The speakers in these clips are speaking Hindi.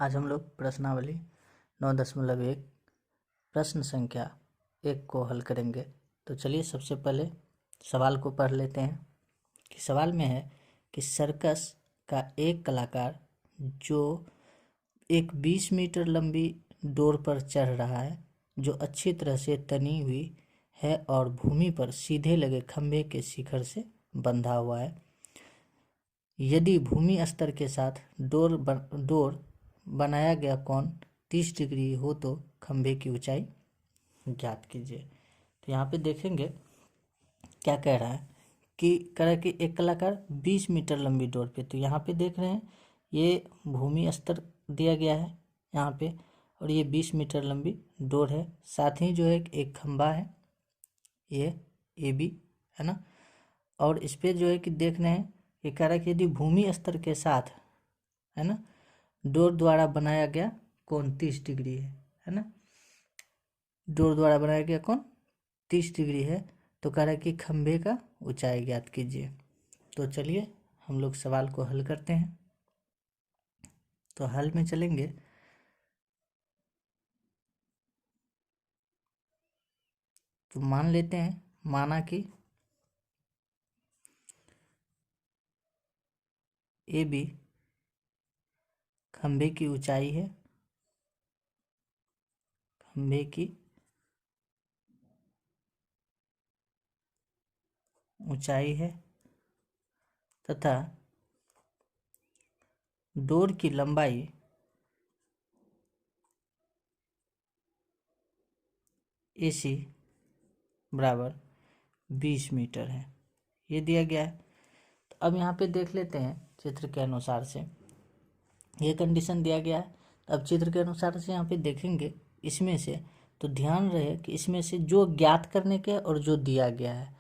आज हम लोग प्रश्नावली 9.1 प्रश्न संख्या 1 को हल करेंगे। तो चलिए सबसे पहले सवाल को पढ़ लेते हैं कि सवाल में है कि सर्कस का एक कलाकार जो एक 20 मीटर लंबी डोर पर चढ़ रहा है जो अच्छी तरह से तनी हुई है और भूमि पर सीधे लगे खंभे के शिखर से बंधा हुआ है। यदि भूमि स्तर के साथ डोर बनाया गया कोण 30 डिग्री हो तो खंभे की ऊंचाई ज्ञात कीजिए। तो यहाँ पे देखेंगे क्या कह रहा है कि एक कलाकार 20 मीटर लंबी डोर पे, तो यहाँ पे देख रहे हैं ये भूमि स्तर दिया गया है यहाँ पे और ये 20 मीटर लंबी डोर है। साथ ही जो है एक खंभा है ये AB है ना, और इस पे जो है कि देख रहे हैं कि कह रहा है कि यदि भूमि स्तर के साथ है ना डोर द्वारा बनाया गया कोण 30 डिग्री है ना, डोर द्वारा बनाया गया कोण 30 डिग्री है तो कह रहा है कि खंभे का ऊंचाई ज्ञात कीजिए। तो चलिए हम लोग सवाल को हल करते हैं। तो हल में चलेंगे तो मान लेते हैं, माना कि AB खंभे की ऊंचाई है, खंभे की ऊंचाई है तथा डोर की लंबाई AC बराबर 20 मीटर है, ये दिया गया है। तो अब यहाँ पे देख लेते हैं चित्र के अनुसार से ये कंडीशन दिया गया है। अब चित्र के अनुसार से यहाँ पे देखेंगे इसमें से, तो ध्यान रहे कि इसमें से जो ज्ञात करने के और जो दिया गया है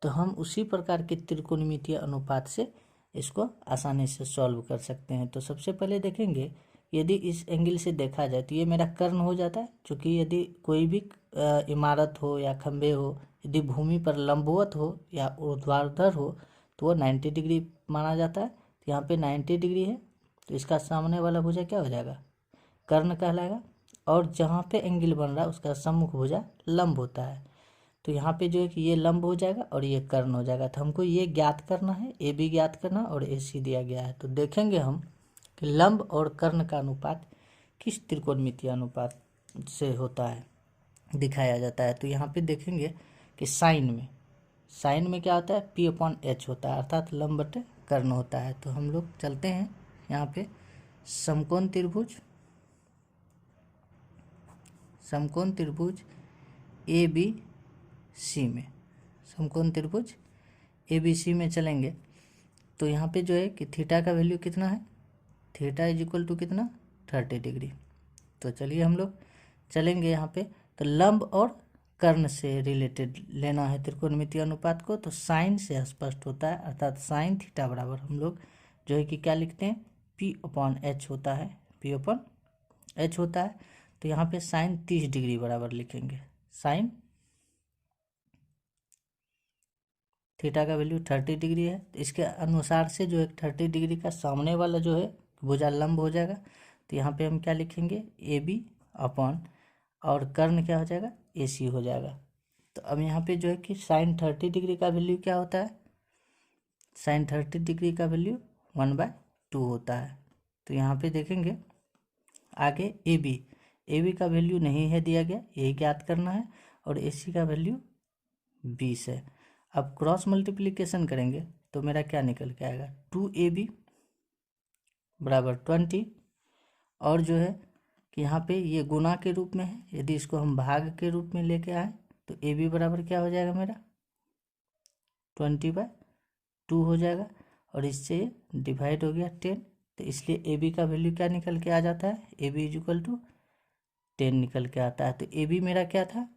तो हम उसी प्रकार के त्रिकोणमितीय अनुपात से इसको आसानी से सॉल्व कर सकते हैं। तो सबसे पहले देखेंगे यदि इस एंगल से देखा जाए तो ये मेरा कर्ण हो जाता है, क्योंकि यदि कोई भी इमारत हो या खंभे हो यदि भूमि पर लंबवत हो या ऊर्ध्वाधर हो तो वो 90 डिग्री माना जाता है। तो यहाँ पे 90 डिग्री है तो इसका सामने वाला भुजा क्या हो जाएगा, कर्ण कहलाएगा। और जहाँ पे एंगल बन रहा है उसका सम्मुख भुजा लंब होता है, तो यहाँ पे जो है कि ये लंब हो जाएगा और ये कर्ण हो जाएगा। तो हमको ये ज्ञात करना है, AB ज्ञात करना और AC दिया गया है। तो देखेंगे हम कि लंब और कर्ण का अनुपात किस त्रिकोणमितीय अनुपात से होता है, दिखाया जाता है। तो यहाँ पे देखेंगे कि साइन में क्या होता है, P/H होता है, अर्थात लंब बटे कर्ण होता है। तो हम लोग चलते हैं यहाँ पे समकोण त्रिभुज ABC में, समकोण त्रिभुज ABC में चलेंगे तो यहाँ पे जो है कि थीटा का वैल्यू कितना है, थीटा = कितना 30 डिग्री। तो चलिए हम लोग चलेंगे यहाँ पे, तो लंब और कर्ण से रिलेटेड लेना है त्रिकोणमितीय अनुपात को। तो साइन से स्पष्ट होता है, अर्थात साइन थीटा बराबर हम लोग जो है कि क्या लिखते हैं, P/H होता है, P/H होता है। तो यहाँ पे साइन 30 डिग्री बराबर लिखेंगे, साइन थीटा का वैल्यू 30 डिग्री है। तो इसके अनुसार से जो है 30 डिग्री का सामने वाला जो है भुजा लंब हो जाएगा। तो यहाँ पे हम क्या लिखेंगे, AB और कर्ण क्या हो जाएगा, AC हो जाएगा। तो अब यहाँ पे जो है कि साइन 30 डिग्री का वैल्यू क्या होता है, साइन 30 डिग्री का वैल्यू 1/2 होता है। तो यहाँ पे देखेंगे आगे AB का वैल्यू नहीं है दिया गया, यही ज्ञात करना है, और AC का वैल्यू 20 है। अब क्रॉस मल्टीप्लिकेशन करेंगे तो मेरा क्या निकल के आएगा, 2AB बराबर 20, और जो है कि यहाँ पे ये गुना के रूप में है, यदि इसको हम भाग के रूप में लेके आए तो AB बराबर क्या हो जाएगा मेरा 20/2 हो जाएगा, और इससे डिवाइड हो गया 10। तो इसलिए AB का वैल्यू क्या निकल के आ जाता है, AB = 10 निकल के आता है। तो AB मेरा क्या था,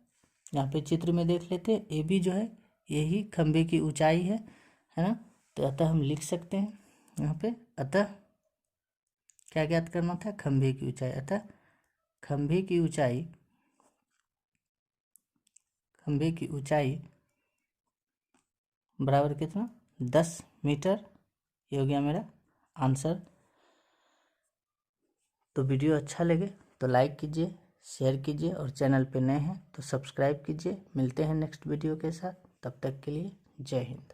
यहाँ पे चित्र में देख लेते हैं, AB जो है यही खंभे की ऊंचाई है ना। तो अतः हम लिख सकते हैं यहाँ पे, अतः क्या ज्ञात करना था, खंभे की ऊंचाई। अतः खंभे की ऊंचाई बराबर कितना, 10 मीटर, ये हो गया मेरा आंसर। तो वीडियो अच्छा लगे तो लाइक कीजिए, शेयर कीजिए और चैनल पे नए हैं तो सब्सक्राइब कीजिए। मिलते हैं नेक्स्ट वीडियो के साथ, तब तक के लिए जय हिंद।